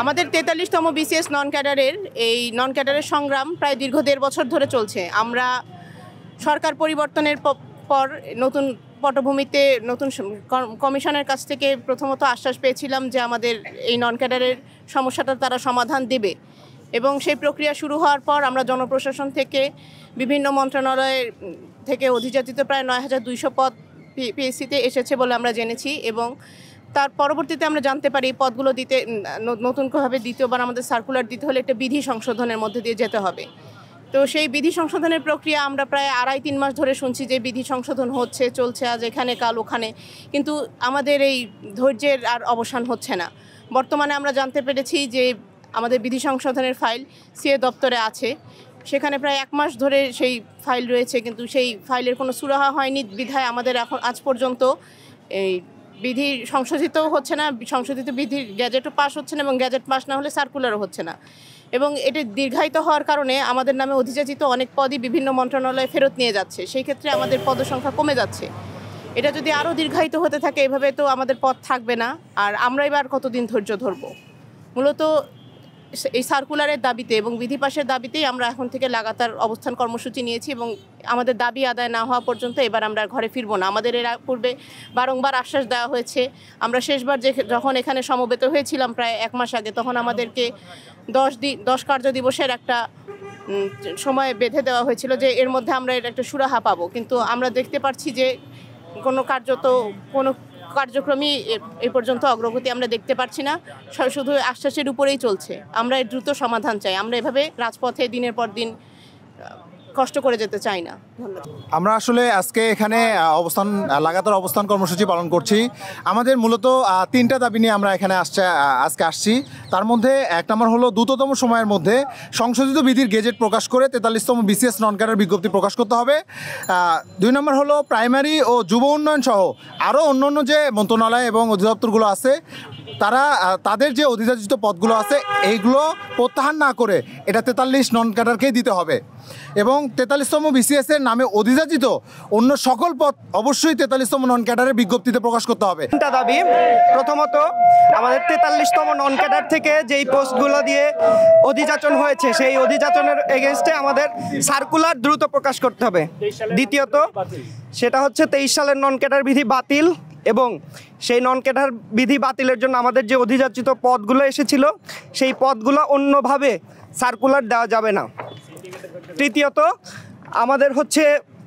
আমাদের ৪৩তম বিসিএস নন ক্যাডারের এই নন ক্যাডারের সংগ্রাম প্রায় দীর্ঘ ১.৫ বছর ধরে চলছে। আমরা সরকার পরিবর্তনের পর নতুন পটভূমিতে নতুন কমিশনের কাছ থেকে প্রথমত আশ্বাস পেয়েছিলাম যে আমাদের এই নন ক্যাডারের সমস্যাটা তারা সমাধান দেবে, এবং সেই প্রক্রিয়া শুরু হওয়ার পর আমরা জনপ্রশাসন থেকে বিভিন্ন মন্ত্রণালয়ের থেকে অধিযাচিত প্রায় ৯,২০০ পদ পিএসসিতে এসেছে বলে আমরা জেনেছি, এবং তার পরবর্তীতে আমরা জানতে পারি এই পদগুলো দিতে নতুনভাবে দ্বিতীয়বার আমাদের সার্কুলার দিতে হলে একটা বিধি সংশোধনের মধ্যে দিয়ে যেতে হবে। তো সেই বিধি সংশোধনের প্রক্রিয়া আমরা প্রায় ২.৫-৩ মাস ধরে শুনছি যে বিধি সংশোধন হচ্ছে, চলছে, আজ এখানে কাল ওখানে, কিন্তু আমাদের এই ধৈর্যের আর অবসান হচ্ছে না। বর্তমানে আমরা জানতে পেরেছি যে আমাদের বিধি সংশোধনের ফাইল সিএ দপ্তরে আছে, সেখানে প্রায় ১ মাস ধরে সেই ফাইল রয়েছে, কিন্তু সেই ফাইলের কোনো সুরাহা হয়নি বিধায় আমাদের এখন আজ পর্যন্ত এই বিধি সংশোধিত হচ্ছে না, সংশোধিত বিধির গ্যাজেটও পাস হচ্ছে না, এবং গ্যাজেট পাস না হলে সার্কুলারও হচ্ছে না। এবং এটি দীর্ঘায়িত হওয়ার কারণে আমাদের নামে অধিযাচিত অনেক পদই বিভিন্ন মন্ত্রণালয়ে ফেরত নিয়ে যাচ্ছে, সেই ক্ষেত্রে আমাদের পদসংখ্যা কমে যাচ্ছে। এটা যদি আরও দীর্ঘায়িত হতে থাকে এভাবে তো আমাদের পদ থাকবে না, আর আমরা এবার কতদিন ধৈর্য ধরব। মূলত এই সার্কুলারের দাবিতে এবং বিধি পাশের দাবিতেই আমরা এখন থেকে লাগাতার অবস্থান কর্মসূচি নিয়েছি, এবং আমাদের দাবি আদায় না হওয়া পর্যন্ত এবার আমরা ঘরে ফিরব না। আমাদের এর পূর্বে বারংবার আশ্বাস দেওয়া হয়েছে। আমরা শেষবার যখন এখানে সমবেত হয়েছিলাম প্রায় ১ মাস আগে, তখন আমাদেরকে 10 কার্য দিবসের একটা সময় বেঁধে দেওয়া হয়েছিল যে এর মধ্যে আমরা এর একটা সুরাহা পাবো, কিন্তু আমরা দেখতে পাচ্ছি যে কোনো কার্যক্রমই এ পর্যন্ত অগ্রগতি আমরা দেখতে পাচ্ছি না, শুধু আশ্বাসের উপরেই চলছে। আমরা এর দ্রুত সমাধান চাই। আমরা এভাবে রাজপথে দিনের পর দিন কষ্ট করে যেতে চাই না। ধন্যবাদ। আমরা আসলে আজকে এখানে লাগাতার অবস্থান কর্মসূচি পালন করছি। আমাদের মূলত 3টা দাবি নিয়ে আমরা এখানে আজকে আসছি। তার মধ্যে 1 নম্বর হলো দ্রুততম সময়ের মধ্যে সংশোধিত বিধির গেজেট প্রকাশ করে 43তম বিসিএস নন ক্যাডার বিজ্ঞপ্তি প্রকাশ করতে হবে। 2 নম্বর হলো প্রাইমারি ও যুব উন্নয়ন সহ আরও অন্যান্য যে মন্ত্রণালয় এবং অধিদপ্তরগুলো আছে তাদের যে অধিযাচিত পদগুলো আছে এইগুলো প্রত্যাহার না করে এটা 43 নন ক্যাডারকেই দিতে হবে, এবং 43তম বিসিএসের নামে অধিযাচিত অন্য সকল পদ অবশ্যই 43তম নন ক্যাডারের বিজ্ঞপ্তিতে প্রকাশ করতে হবে। 3টা দাবি। প্রথমত, আমাদের 43তম নন ক্যাডার থেকে যেই পোস্টগুলো দিয়ে অধিযাচন হয়েছে সেই অধিযাচনের এগেনস্টে আমাদের সার্কুলার দ্রুত প্রকাশ করতে হবে। দ্বিতীয়ত, সেটা হচ্ছে 23 সালের নন ক্যাডার বিধি বাতিল, এবং সেই নন ক্যাডার বিধি বাতিলের জন্য আমাদের যে অধিযাচিত পদগুলো এসেছিল সেই পদগুলো অন্যভাবে সার্কুলার দেওয়া যাবে না। তৃতীয়ত, আমাদের হচ্ছে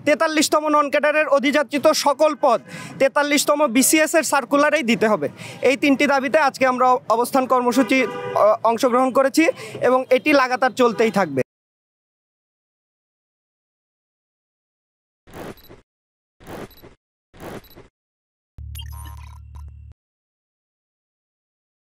43তম নন ক্যাডারের অধিযাচিত সকল পদ 43তম বিসিএসের সার্কুলারেই দিতে হবে। এই 3টি দাবিতে আজকে আমরা অবস্থান কর্মসূচি অংশগ্রহণ করেছি, এবং এটি লাগাতার চলতেই থাকবে।